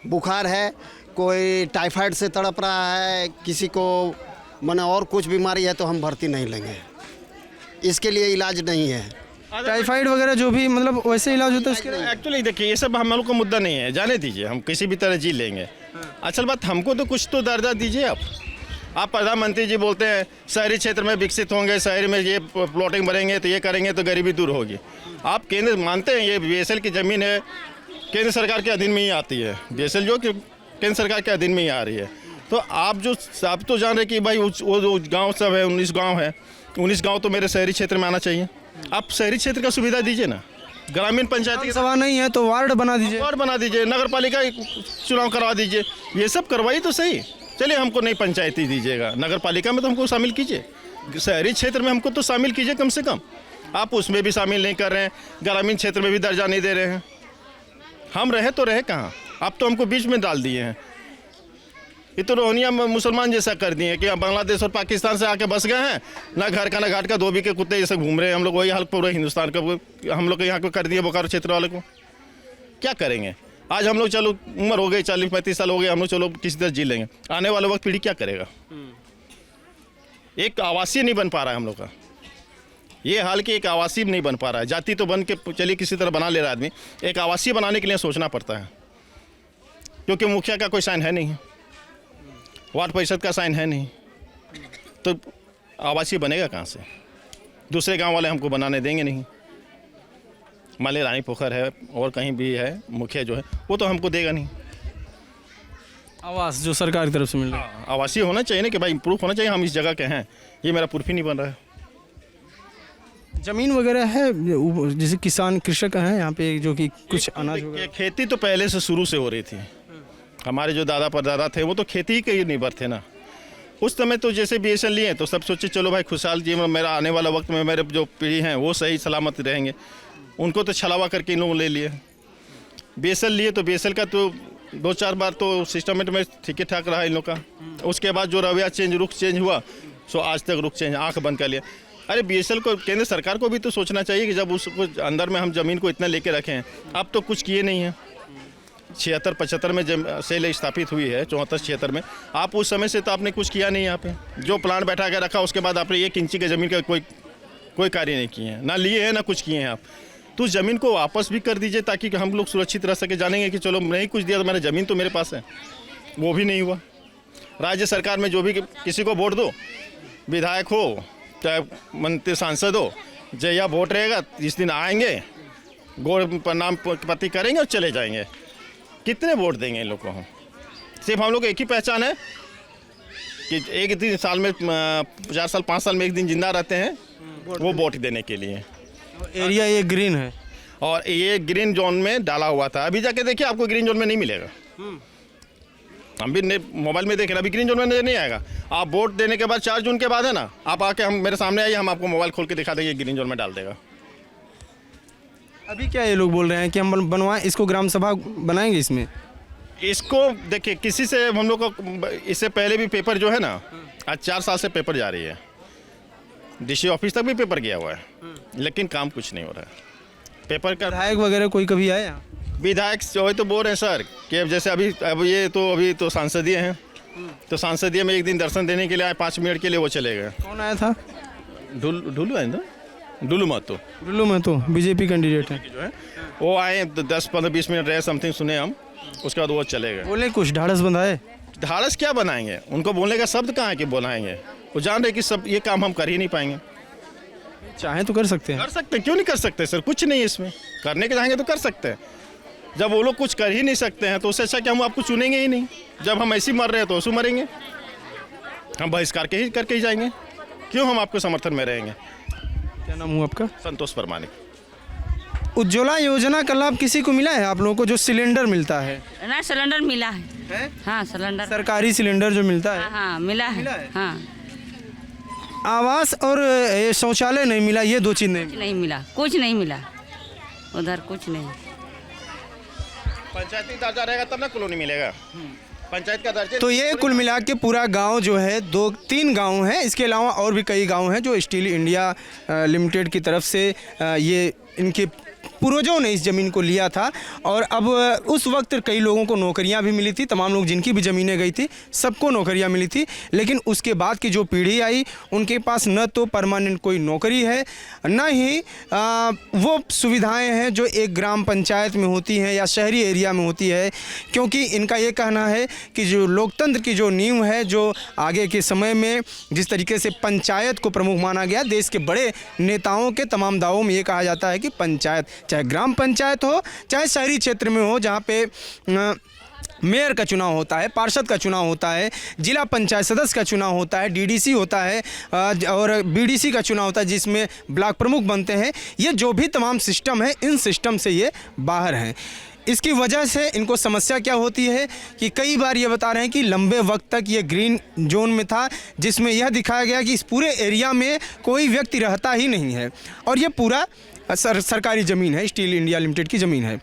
बुखार है, कोई टाइफाइड से तड़प रहा है, किसी को माने और कुछ बीमारी है तो हम भर्ती नहीं लेंगे, इसके लिए इलाज नहीं है। टाइफाइड वगैरह जो भी मतलब वैसे इलाज होता है उसके? एक्चुअली देखिए, ये सब हम लोग का मुद्दा नहीं है, जाने दीजिए, हम किसी भी तरह जी लेंगे। असल बात हमको तो कुछ तो दर्जा दीजिए आप प्रधानमंत्री जी बोलते हैं शहरी क्षेत्र में विकसित होंगे, शहर में ये प्लॉटिंग बढ़ेंगे तो ये करेंगे तो गरीबी दूर होगी। आप केंद्र मानते हैं ये बीएसएल की ज़मीन है, केंद्र सरकार के अधीन में ही आती है, बीएसएल जो कि केंद्र सरकार के अधीन में ही आ रही है, तो आप तो जान रहे कि भाई वो गाँव सब है, 19 गाँव है, 19 गाँव तो मेरे शहरी क्षेत्र में आना चाहिए। आप शहरी क्षेत्र का सुविधा दीजिए ना, ग्रामीण पंचायती सभा नहीं है तो वार्ड बना दीजिए, नगर पालिका चुनाव करवा दीजिए, ये सब करवाइए तो सही। चलिए हमको नहीं पंचायती दीजिएगा, नगर पालिका में तो हमको शामिल कीजिए, शहरी क्षेत्र में हमको तो शामिल कीजिए कम से कम। आप उसमें भी शामिल नहीं कर रहे हैं, ग्रामीण क्षेत्र में भी दर्जा नहीं दे रहे हैं। हम रहे तो रहे कहाँ, आप तो हमको बीच में डाल दिए हैं। ये तो रोहिंग्या मुसलमान जैसा कर दिए कि बांग्लादेश और पाकिस्तान से आके बस गए हैं, ना घर का ना घाट का, धोबी के कुत्ते जैसे घूम रहे हैं। हम लोग वही हाल पूरे हिंदुस्तान का हम लोग को यहाँ को कर दिए, बोकारो क्षेत्र वाले को। क्या करेंगे? आज हम लोग चलो उम्र हो गई, 40-35 साल हो गए, हम लोग चलो किसी तरह जी लेंगे, आने वाले वक्त पीढ़ी क्या करेगा? एक आवासीय नहीं बन पा रहा है हम लोग का, ये हाल कि एक आवासीय नहीं बन पा रहा है। जाति तो बन के चलिए किसी तरह बना ले रहा आदमी, एक आवासीय बनाने के लिए सोचना पड़ता है, क्योंकि मुखिया का कोई साइन है नहीं, वार्ड परिषद का साइन है नहीं, तो आवासीय बनेगा कहाँ से? दूसरे गांव वाले हमको बनाने देंगे नहीं। मान लीजिए रानी पोखर है और कहीं भी है, मुखिया जो है वो तो हमको देगा नहीं। आवास जो सरकार की तरफ से मिल रहा है, आवासीय होना चाहिए ना कि भाई प्रूफ होना चाहिए हम इस जगह के हैं, ये मेरा प्रूफ ही नहीं बन रहा है। जमीन वगैरह है जैसे किसान कृषक हैं यहाँ पे जो कि कुछ अनाज वगैरह? खेती तो पहले से शुरू से हो रही थी, हमारे जो दादा परदादा थे वो तो खेती ही के निर्भर थे ना। उस समय तो जैसे बीएसएल लिए तो सब सोचे चलो भाई खुशहाल जीवन, मेरा आने वाला वक्त में मेरे जो पीढ़ी हैं वो सही सलामत रहेंगे। उनको तो छलावा करके इन लोगों ले लिए। बीएसएल लिए तो बीएसएल का तो 2-4 बार तो सिस्टमेट में ठीक ठाक रहा इन लोग का। उसके बाद जो रवैया रुख चेंज हुआ, सो आज तक रुख चेंज, आँख बंद कर लिया। अरे बीएसएल को, केंद्र सरकार को भी तो सोचना चाहिए कि जब उसको अंदर में हम ज़मीन को इतना लेके रखे हैं, अब तो कुछ किए नहीं हैं। 76-75 में सेल स्थापित हुई है, 74-76 में। आप उस समय से तो आपने कुछ किया नहीं यहाँ पे, जो प्लान बैठा के रखा उसके बाद आपने 1 इंची की ज़मीन का कोई कार्य नहीं किए हैं, ना लिए हैं ना कुछ किए हैं आप। तो ज़मीन को वापस भी कर दीजिए ताकि हम लोग सुरक्षित रह सके, जानेंगे कि चलो नहीं कुछ दिया तो मेरा ज़मीन तो मेरे पास है। वो भी नहीं हुआ। राज्य सरकार में जो भी किसी को वोट दो, विधायक हो चाहे मंत्री सांसद हो, जया वोट रहेगा जिस दिन आएंगे गोड़ प्रणाम पति करेंगे और चले जाएंगे। कितने वोट देंगे इन लोग को हम? सिर्फ हम लोग को एक ही पहचान है कि एक दिन साल में 4 साल 5 साल में एक दिन जिंदा रहते हैं, वो वोट देने के लिए। एरिया ये ग्रीन है और ये ग्रीन जोन में डाला हुआ था, अभी जाके देखिए आपको ग्रीन जोन में नहीं मिलेगा। हम भी मोबाइल में देख रहे हैं, अभी ग्रीन जोन में नजर नहीं आएगा। आप वोट देने के बाद 4 जून के बाद है ना, आप आके हम मेरे सामने आइए, हम आपको मोबाइल खोल के दिखा देंगे, ग्रीन जोन में डाल देगा। अभी क्या ये लोग बोल रहे हैं कि हम बनवाएं इसको, ग्राम सभा बनाएंगे इसमें? इसको देखिए, किसी से हम लोग को इससे पहले भी पेपर जो है ना, आज 4 साल से पेपर जा रही है, डीसी ऑफिस तक भी पेपर गया हुआ है, लेकिन काम कुछ नहीं हो रहा है। पेपर का विधायक वगैरह कोई कभी आया? विधायक जो है तो बोल रहे हैं सर कि जैसे अभी तो सांसदीय हैं, तो सांसदीय में एक दिन दर्शन देने के लिए आए, 5 मिनट के लिए वो चले गए। कौन आया था? ढुलू है ना, ढुलू महतो बीजेपी कैंडिडेट है जो है, वो आए 10-15-20 मिनट रहे, समथिंग सुने हम, उसके बाद वो चले गए। बोले कुछ ढाढ़स बंधाए? ढाढ़स क्या बनाएंगे, उनको बोलने का शब्द कहाँ है कि बनाएंगे? वो जान रहे कि सब ये काम हम कर ही नहीं पाएंगे। चाहे तो कर सकते हैं, क्यों नहीं कर सकते सर, कुछ नहीं है इसमें, करने के चाहेंगे तो कर सकते हैं। जब वो लोग कुछ कर ही नहीं सकते हैं तो उससे अच्छा कि हम आपको चुनेंगे ही नहीं। जब हम ऐसे मर रहे हैं तो ऐसे मरेंगे, हम बहिष्कार करके ही जाएंगे, क्यों हम आपको समर्थन में रहेंगे। क्या नाम हुआ आपका? संतोष परमानिक। उज्ज्वला योजना का लाभ किसी को मिला है आप लोगों को, जो सिलेंडर मिलता है? ना सिलेंडर मिला है? हाँ सिलेंडर, सरकारी सिलेंडर जो मिलता है। हाँ मिला है। हाँ आवास और शौचालय नहीं मिला, ये 2 चीज नहीं मिला, कुछ नहीं मिला उधर, कुछ नहीं। पंचायती दर्जा रहेगा तब ना कॉलोनी मिलेगा, पंचायत का दर्जा। तो ये कुल मिला के पूरा गांव जो है 2-3 गांव हैं, इसके अलावा और भी कई गांव हैं जो स्टील इंडिया लिमिटेड की तरफ से ये इनके पूर्वजों ने इस ज़मीन को लिया था। और अब उस वक्त कई लोगों को नौकरियां भी मिली थी, तमाम लोग जिनकी भी ज़मीनें गई थी सबको नौकरियां मिली थी। लेकिन उसके बाद की जो पीढ़ी आई उनके पास न तो परमानेंट कोई नौकरी है, न ही वो सुविधाएं हैं जो एक ग्राम पंचायत में होती हैं या शहरी एरिया में होती है। क्योंकि इनका ये कहना है कि जो लोकतंत्र की जो नींव है, जो आगे के समय में जिस तरीके से पंचायत को प्रमुख माना गया, देश के बड़े नेताओं के तमाम दावों में ये कहा जाता है कि पंचायत, चाहे ग्राम पंचायत हो चाहे शहरी क्षेत्र में हो, जहाँ पे मेयर का चुनाव होता है, पार्षद का चुनाव होता है, जिला पंचायत सदस्य का चुनाव होता है, डीडीसी होता है और बीडीसी का चुनाव होता है जिसमें ब्लॉक प्रमुख बनते हैं। ये जो भी तमाम सिस्टम है, इन सिस्टम से ये बाहर हैं। इसकी वजह से इनको समस्या क्या होती है कि कई बार ये बता रहे हैं कि लंबे वक्त तक ये ग्रीन जोन में था, जिसमें यह दिखाया गया कि इस पूरे एरिया में कोई व्यक्ति रहता ही नहीं है और ये पूरा सरकारी ज़मीन है, स्टील इंडिया लिमिटेड की ज़मीन है।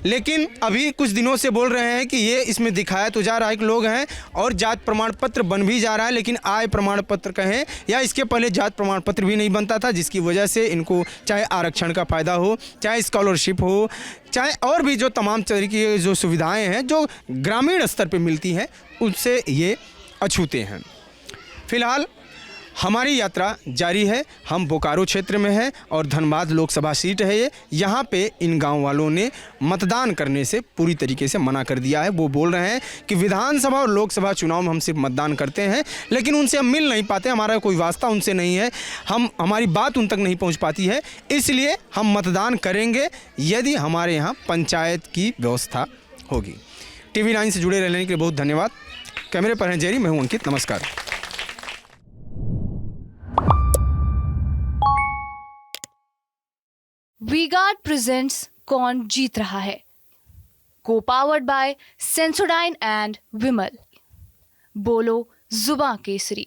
लेकिन अभी कुछ दिनों से बोल रहे हैं कि ये इसमें दिखाया तो जा रहा है कि लोग हैं और जात प्रमाण पत्र बन भी जा रहा है, लेकिन आय प्रमाण पत्र कहें या इसके पहले जात प्रमाण पत्र भी नहीं बनता था, जिसकी वजह से इनको चाहे आरक्षण का फ़ायदा हो, चाहे स्कॉलरशिप हो, चाहे और भी जो तमाम तरीके की जो सुविधाएँ हैं जो ग्रामीण स्तर पर मिलती हैं, उनसे ये अछूते हैं। फिलहाल हमारी यात्रा जारी है। हम बोकारो क्षेत्र में हैं और धनबाद लोकसभा सीट है ये। यहाँ पे इन गांव वालों ने मतदान करने से पूरी तरीके से मना कर दिया है। वो बोल रहे हैं कि विधानसभा और लोकसभा चुनाव में हम सिर्फ मतदान करते हैं, लेकिन उनसे हम मिल नहीं पाते, हमारा कोई वास्ता उनसे नहीं है, हमारी बात उन तक नहीं पहुँच पाती है, इसलिए हम मतदान करेंगे यदि हमारे यहाँ पंचायत की व्यवस्था होगी। TV 9 से जुड़े रहने के लिए बहुत धन्यवाद। कैमरे पर हैं जेरी, मैं हूँ अंकित, नमस्कार। वी-गार्ड प्रेजेंट्स कौन जीत रहा है, को पावर्ड बाय सेंसोडाइन एंड विमल। बोलो जुबां केसरी।